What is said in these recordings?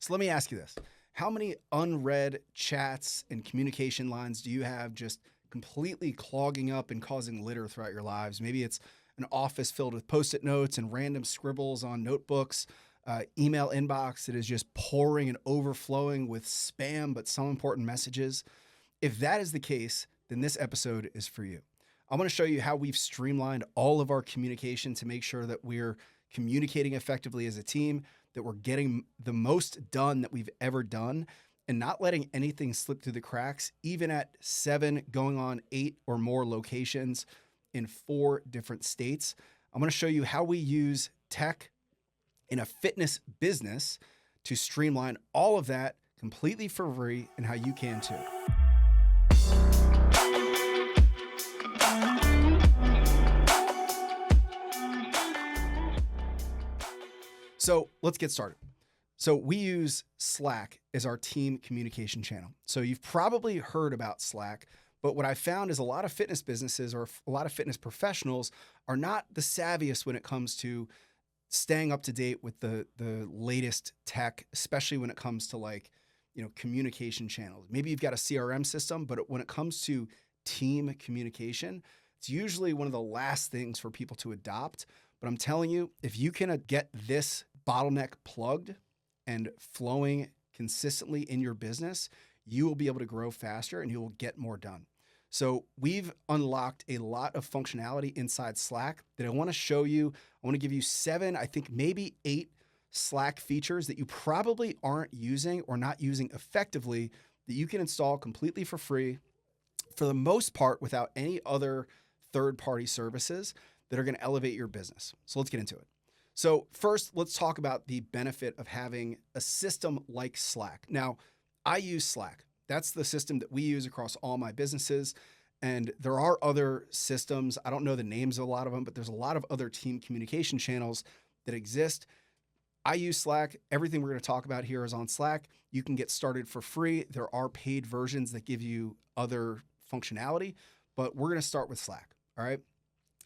So let me ask you this. How many unread chats and communication lines do you have just completely clogging up and causing litter throughout your lives? Maybe it's an office filled with Post-it notes and random scribbles on notebooks, email inbox that is just pouring and overflowing with spam, but some important messages. If that is the case, then this episode is for you. I want to show you how we've streamlined all of our communication to make sure that we're communicating effectively as a team, that we're getting the most done that we've ever done, and not letting anything slip through the cracks, even at 7 going on 8 or more locations in 4 different states. I'm going to show you how we use tech in a fitness business to streamline all of that completely for free, and how you can too. So let's get started. So we use Slack as our team communication channel. So you've probably heard about Slack, but what I found is a lot of fitness businesses or a lot of fitness professionals are not the savviest when it comes to staying up to date with the latest tech, especially when it comes to communication channels. Maybe you've got a CRM system, but when it comes to team communication, it's usually one of the last things for people to adopt. But I'm telling you, if you can get this bottleneck plugged and flowing consistently in your business, you will be able to grow faster and you will get more done. So we've unlocked a lot of functionality inside Slack that I want to show you. I want to give you 7, I think maybe 8 Slack features that you probably aren't using or not using effectively that you can install completely for free, for the most part, without any other third-party services that are going to elevate your business. So let's get into it. So first, let's talk about the benefit of having a system like Slack. Now, I use Slack. That's the system that we use across all my businesses. And there are other systems. I don't know the names of a lot of them, but there's a lot of other team communication channels that exist. I use Slack. Everything we're going to talk about here is on Slack. You can get started for free. There are paid versions that give you other functionality, but we're going to start with Slack. All right.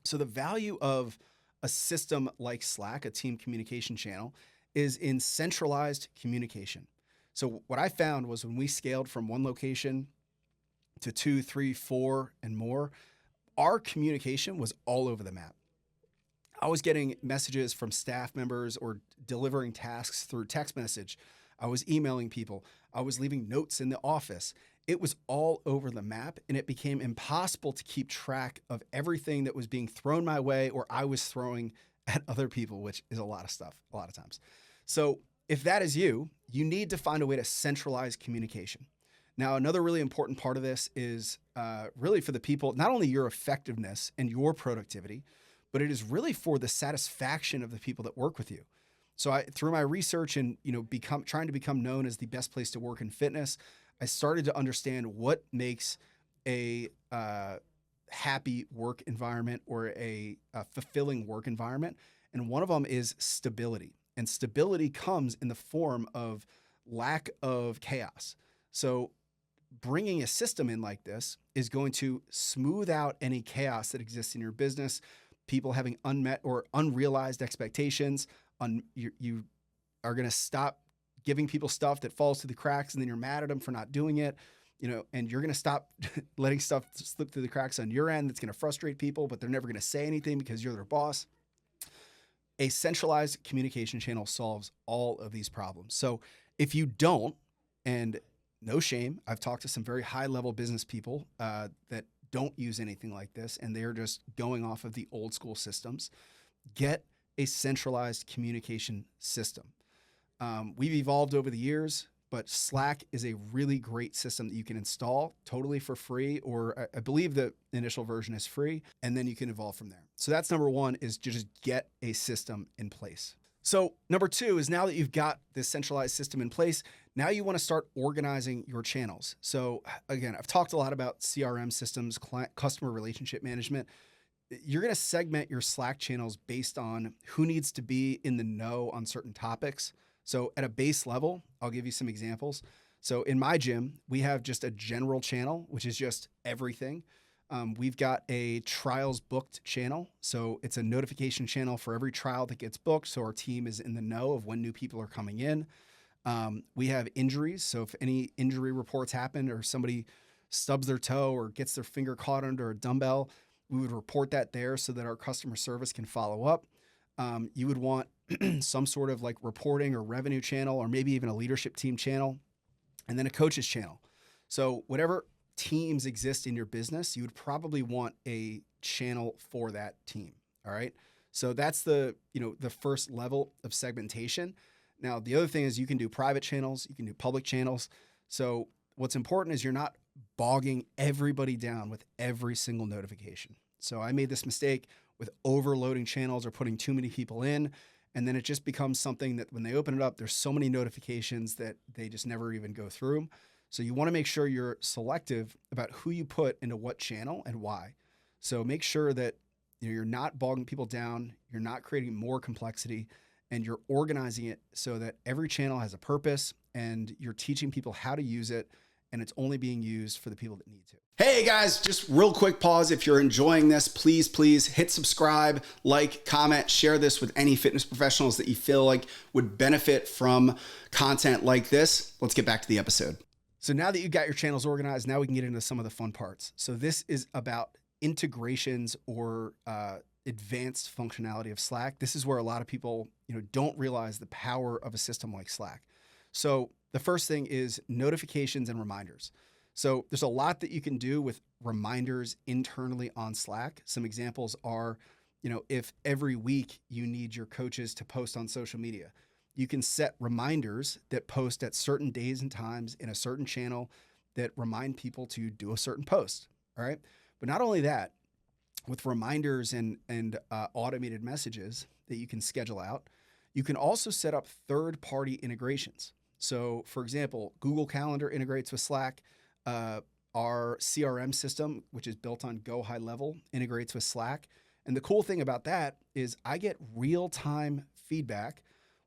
So the value of a system like Slack, a team communication channel, is in centralized communication. So what I found was when we scaled from 1 location to 2, 3, 4, and more, our communication was all over the map. I was getting messages from staff members or delivering tasks through text message. I was emailing people. I was leaving notes in the office. It was all over the map, and it became impossible to keep track of everything that was being thrown my way or I was throwing at other people, which is a lot of stuff, a lot of times. So if that is you, you need to find a way to centralize communication. Now, another really important part of this is really for the people, not only your effectiveness and your productivity, but it is really for the satisfaction of the people that work with you. So through my research and trying to become known as the best place to work in fitness, I started to understand what makes a happy work environment or a fulfilling work environment. And one of them is stability. And stability comes in the form of lack of chaos. So bringing a system in like this is going to smooth out any chaos that exists in your business, people having unmet or unrealized expectations. You are going to stop giving people stuff that falls through the cracks and then you're mad at them for not doing it, and you're going to stop letting stuff slip through the cracks on your end. That's going to frustrate people, but they're never going to say anything because you're their boss. A centralized communication channel solves all of these problems. So if you don't, and no shame, I've talked to some very high level business people that don't use anything like this, and they're just going off of the old school systems. Get a centralized communication system. We've evolved over the years, but Slack is a really great system that you can install totally for free, or I believe the initial version is free, and then you can evolve from there. So that's number 1, is to just get a system in place. So number 2 is, now that you've got this centralized system in place, now you want to start organizing your channels. So again, I've talked a lot about CRM systems, customer relationship management. You're going to segment your Slack channels based on who needs to be in the know on certain topics. So at a base level, I'll give you some examples. So in my gym, we have just a general channel, which is just everything. We've got a trials booked channel. So it's a notification channel for every trial that gets booked. So our team is in the know of when new people are coming in. We have injuries. So if any injury reports happen or somebody stubs their toe or gets their finger caught under a dumbbell, we would report that there so that our customer service can follow up. You would want some sort of like reporting or revenue channel, or maybe even a leadership team channel, and then a coaches channel. So whatever teams exist in your business, you would probably want a channel for that team. All right. So that's the first level of segmentation. Now, the other thing is you can do private channels, you can do public channels. So what's important is you're not bogging everybody down with every single notification. So I made this mistake with overloading channels or putting too many people in. And then it just becomes something that when they open it up, there's so many notifications that they just never even go through them. So you want to make sure you're selective about who you put into what channel and why. So make sure that you're not bogging people down, you're not creating more complexity, and you're organizing it so that every channel has a purpose and you're teaching people how to use it, and it's only being used for the people that need to. Hey guys, just real quick pause. If you're enjoying this, please hit subscribe, like, comment, share this with any fitness professionals that you feel like would benefit from content like this. Let's get back to the episode. So now that you've got your channels organized, now we can get into some of the fun parts. So this is about integrations or advanced functionality of Slack. This is where a lot of people, don't realize the power of a system like Slack. So the first thing is notifications and reminders. So there's a lot that you can do with reminders internally on Slack. Some examples are, if every week you need your coaches to post on social media, you can set reminders that post at certain days and times in a certain channel that remind people to do a certain post. All right. But not only that, with reminders and automated messages that you can schedule out, you can also set up third-party integrations. So for example, Google Calendar integrates with Slack. Our CRM system, which is built on Go High Level, integrates with Slack. And the cool thing about that is I get real-time feedback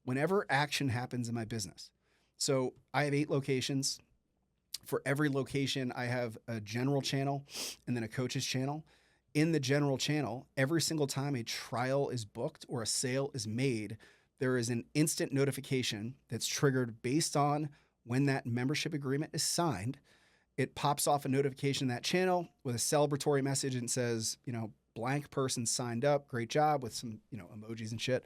whenever action happens in my business. So I have 8 locations. For every location, I have a general channel and then a coaches channel. In the general channel, every single time a trial is booked or a sale is made, there is an instant notification that's triggered based on when that membership agreement is signed. It pops off a notification in that channel with a celebratory message and says, blank person signed up, great job, with some, emojis and shit.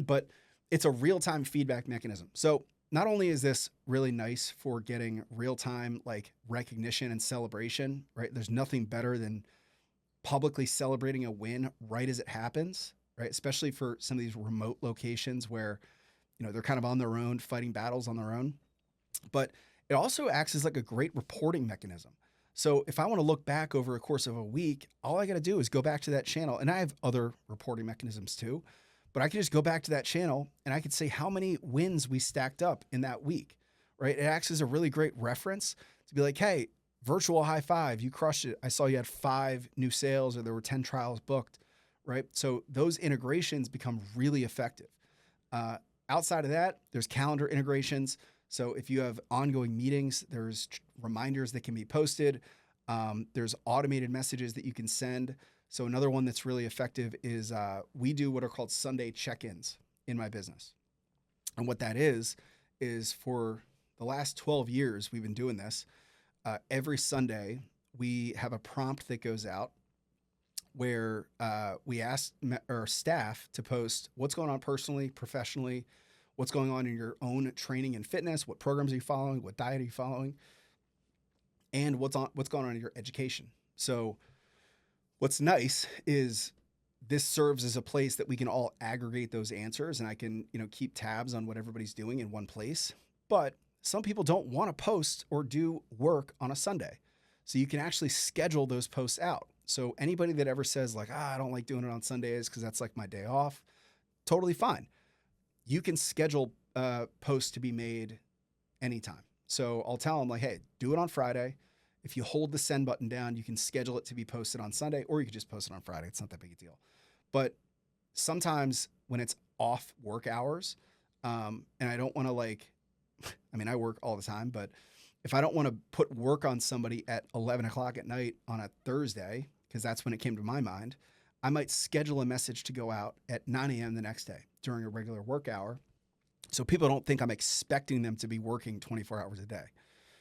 But it's a real-time feedback mechanism. So not only is this really nice for getting real-time like recognition and celebration, right? There's nothing better than publicly celebrating a win right as it happens, right? Especially for some of these remote locations where, they're kind of on their own, fighting battles on their own. But it also acts as like a great reporting mechanism. So if I want to look back over a course of a week, all I got to do is go back to that channel. And I have other reporting mechanisms too, but I can just go back to that channel and I could say how many wins we stacked up in that week, right? It acts as a really great reference to be like, hey, virtual high five, you crushed it. I saw you had 5 new sales or there were 10 trials booked, right? So those integrations become really effective. Outside of that, there's calendar integrations. So if you have ongoing meetings, there's reminders that can be posted. There's automated messages that you can send. So another one that's really effective is we do what are called Sunday check-ins in my business. And what that is for the last 12 years, we've been doing this. Every Sunday, we have a prompt that goes out where we ask our staff to post what's going on personally, professionally, what's going on in your own training and fitness, what programs are you following, what diet are you following, and what's going on in your education. So what's nice is this serves as a place that we can all aggregate those answers, and I can, keep tabs on what everybody's doing in one place. But some people don't want to post or do work on a Sunday. So you can actually schedule those posts out. So anybody that ever says like, I don't like doing it on Sundays because that's like my day off, totally fine. You can schedule posts to be made anytime. So I'll tell them like, hey, do it on Friday. If you hold the send button down, you can schedule it to be posted on Sunday, or you could just post it on Friday. It's not that big a deal. But sometimes when it's off work hours, and I don't want to I work all the time, but if I don't want to put work on somebody at 11 o'clock at night on a Thursday, because that's when it came to my mind, I might schedule a message to go out at 9 a.m. the next day during a regular work hour So people don't think I'm expecting them to be working 24 hours a day.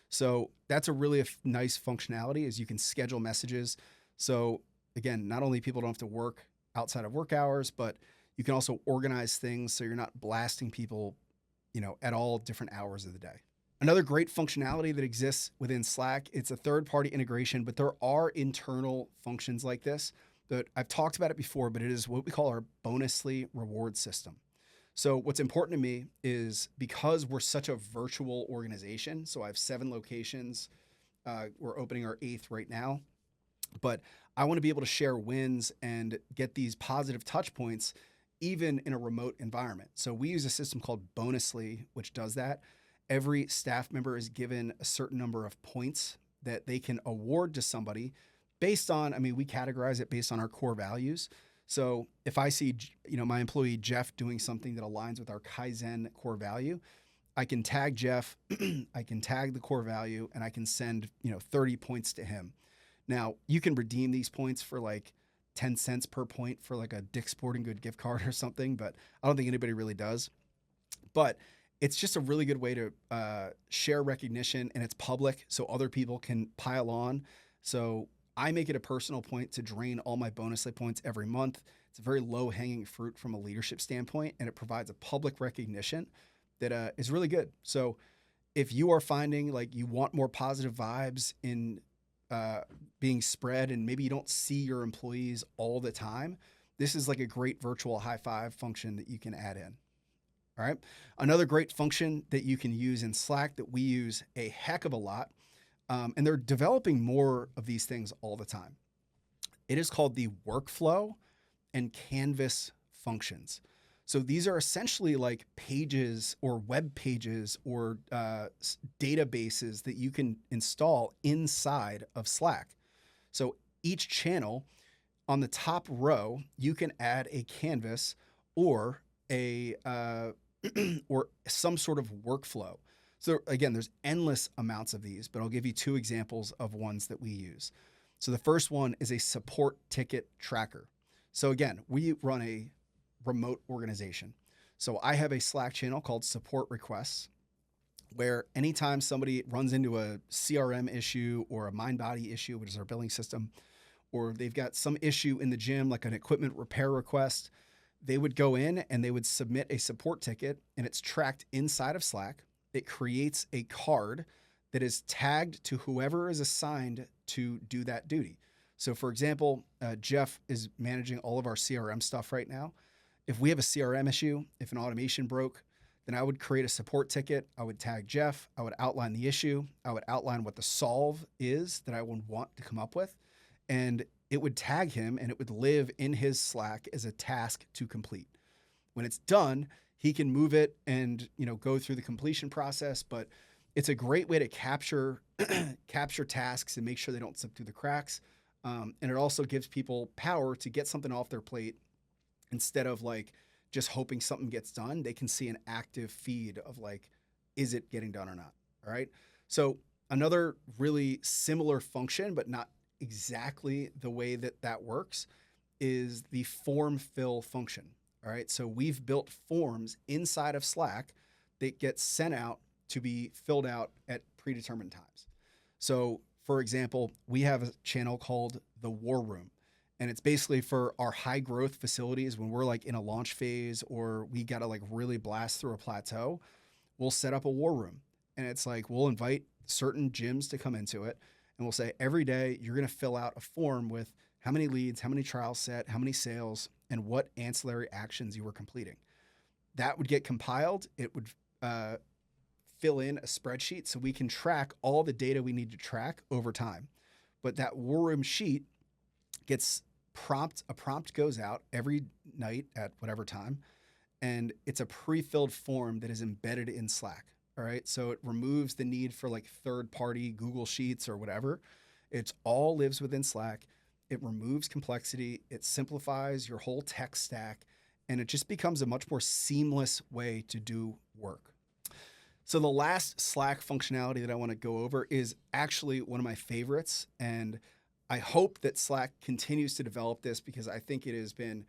So that's a really nice functionality is you can schedule messages. So again, not only people don't have to work outside of work hours, but you can also organize things so you're not blasting people, at all different hours of the day. Another great functionality that exists within Slack, it's a third-party integration, but there are internal functions like this that I've talked about it before, but it is what we call our bonusly reward system. So what's important to me is because we're such a virtual organization, so I have 7 locations. We're opening our 8th right now, but I want to be able to share wins and get these positive touch points even in a remote environment. So we use a system called Bonusly, which does that. Every staff member is given a certain number of points that they can award to somebody based on, we categorize it based on our core values. So if I see, my employee Jeff doing something that aligns with our Kaizen core value, I can tag Jeff, I can tag the core value, and I can send, 30 points to him. Now, you can redeem these points for like 10 cents per point for like a Dick's Sporting Good gift card or something, but I don't think anybody really does. But it's just a really good way to share recognition, and it's public so other people can pile on. So I make it a personal point to drain all my Bonusly points every month. It's a very low hanging fruit from a leadership standpoint, and it provides a public recognition that is really good. So if you are finding like you want more positive vibes in being spread, and maybe you don't see your employees all the time, this is like a great virtual high five function that you can add in. All right. Another great function that you can use in Slack that we use a heck of a lot, and they're developing more of these things all the time. It is called the workflow and canvas functions. So these are essentially like pages or web pages or databases that you can install inside of Slack. So each channel on the top row, you can add a canvas or a or some sort of workflow. So again, there's endless amounts of these, but I'll give you 2 examples of ones that we use. So the first one is a support ticket tracker. So again, we run a remote organization. So I have a Slack channel called support requests, where anytime somebody runs into a CRM issue or a MindBody issue, which is our billing system, or they've got some issue in the gym, like an equipment repair request, they would go in and they would submit a support ticket, and it's tracked inside of Slack. It creates a card that is tagged to whoever is assigned to do that duty. So for example, Jeff is managing all of our CRM stuff right now. If we have a CRM issue, if an automation broke, then I would create a support ticket. I would tag Jeff. I would outline the issue. I would outline what the solve is that I would want to come up with. And it would tag him, and it would live in his Slack as a task to complete. When it's done, he can move it and go through the completion process. But it's a great way to capture tasks and make sure they don't slip through the cracks. And it also gives people power to get something off their plate instead of like just hoping something gets done. They can see an active feed of like, is it getting done or not? All right. So another really similar function, but not exactly the way that works, is the form fill function. All right. So we've built forms inside of Slack that get sent out to be filled out at predetermined times. So for example, we have a channel called the War Room, and it's basically for our high growth facilities when we're like in a launch phase or we got to like really blast through a plateau. We'll set up a war room, and it's like we'll invite certain gyms to come into it, and we'll say every day you're going to fill out a form with how many leads, how many trials set, how many sales, and what ancillary actions you were completing. That would get compiled. It would fill in a spreadsheet so we can track all the data we need to track over time. But that war room sheet gets a prompt goes out every night at whatever time, and it's a pre-filled form that is embedded in Slack. All right. So it removes the need for like third-party Google Sheets or whatever. It all lives within Slack. It removes complexity. It simplifies your whole tech stack, and it just becomes a much more seamless way to do work. So the last Slack functionality that I want to go over is actually one of my favorites, and I hope that Slack continues to develop this because I think it has been,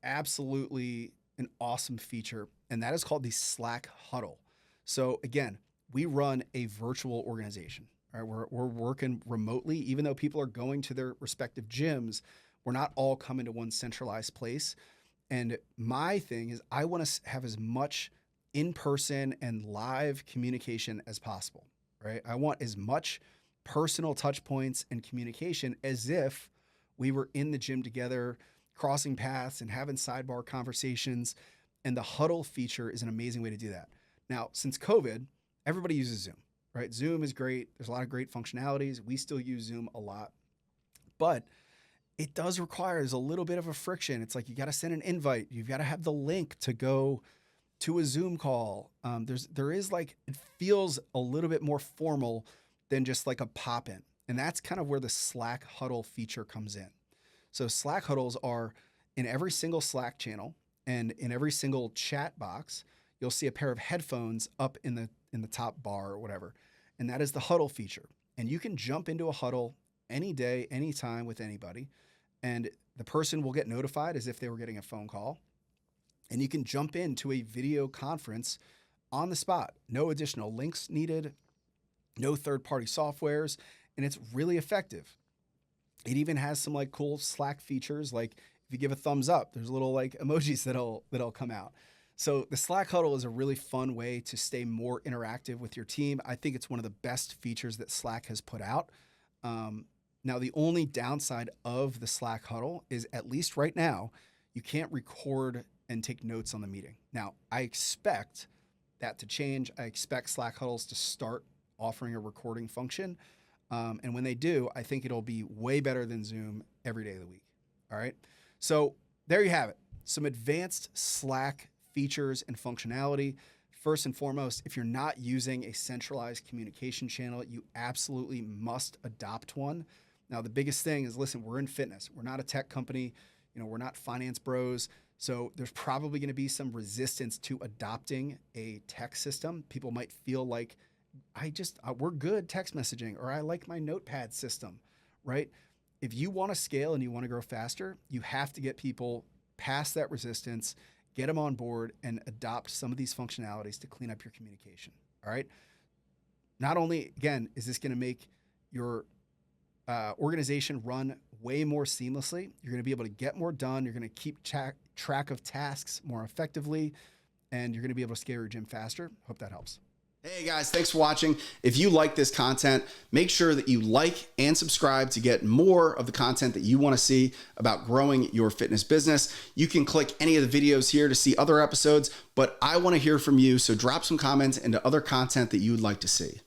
absolutely an awesome feature. and that is called the Slack Huddle. So again, we run a virtual organization. Right? We're working remotely, even though people are going to their respective gyms. We're not all coming to one centralized place. And my thing is I want to have as much in-person and live communication as possible, right? I want as much personal touch points and communication as if we were in the gym together, crossing paths and having sidebar conversations. And the Huddle feature is an amazing way to do that. Now, since COVID, everybody uses Zoom, right? Zoom is great. There's a lot of great functionalities. We still use Zoom a lot, but it does require, there's a little bit of a friction. It's like you got to send an invite. You've got to have the link to go to a Zoom call. There is like, it feels a little bit more formal than just like a pop-in. And that's kind of where the Slack Huddle feature comes in. So Slack Huddles are in every single Slack channel and in every single chat box, you'll see a pair of headphones up in the top bar or whatever. And that is the Huddle feature. And you can jump into a huddle any day, anytime with anybody. And the person will get notified as if they were getting a phone call. And you can jump into a video conference on the spot. No additional links needed, no third-party softwares, and it's really effective. It even has some like cool Slack features, like if you give a thumbs up, there's little like emojis that'll come out. So the Slack Huddle is a really fun way to stay more interactive with your team. I think it's one of the best features that Slack has put out. Now, the only downside of the Slack Huddle is, at least right now, you can't record and take notes on the meeting. Now, I expect that to change. I expect Slack Huddles to start offering a recording function. And when they do, I think it'll be way better than Zoom every day of the week. All right. So there you have it. Some advanced Slack features and functionality. First and foremost, if you're not using a centralized communication channel, you absolutely must adopt one. Now, the biggest thing is, listen, we're in fitness. We're not a tech company. We're not finance bros. So there's probably going to be some resistance to adopting a tech system. People might feel like, we're good text messaging, or I like my notepad system, right? If you want to scale and you want to grow faster, you have to get people past that resistance, get them on board, and adopt some of these functionalities to clean up your communication. All right. Not only, again, is this going to make your organization run way more seamlessly, you're going to be able to get more done. You're going to keep track of tasks more effectively, and you're going to be able to scale your gym faster. Hope that helps. Hey guys, thanks for watching. If you like this content, make sure that you like and subscribe to get more of the content that you want to see about growing your fitness business. You can click any of the videos here to see other episodes, but I want to hear from you. So drop some comments into other content that you would like to see.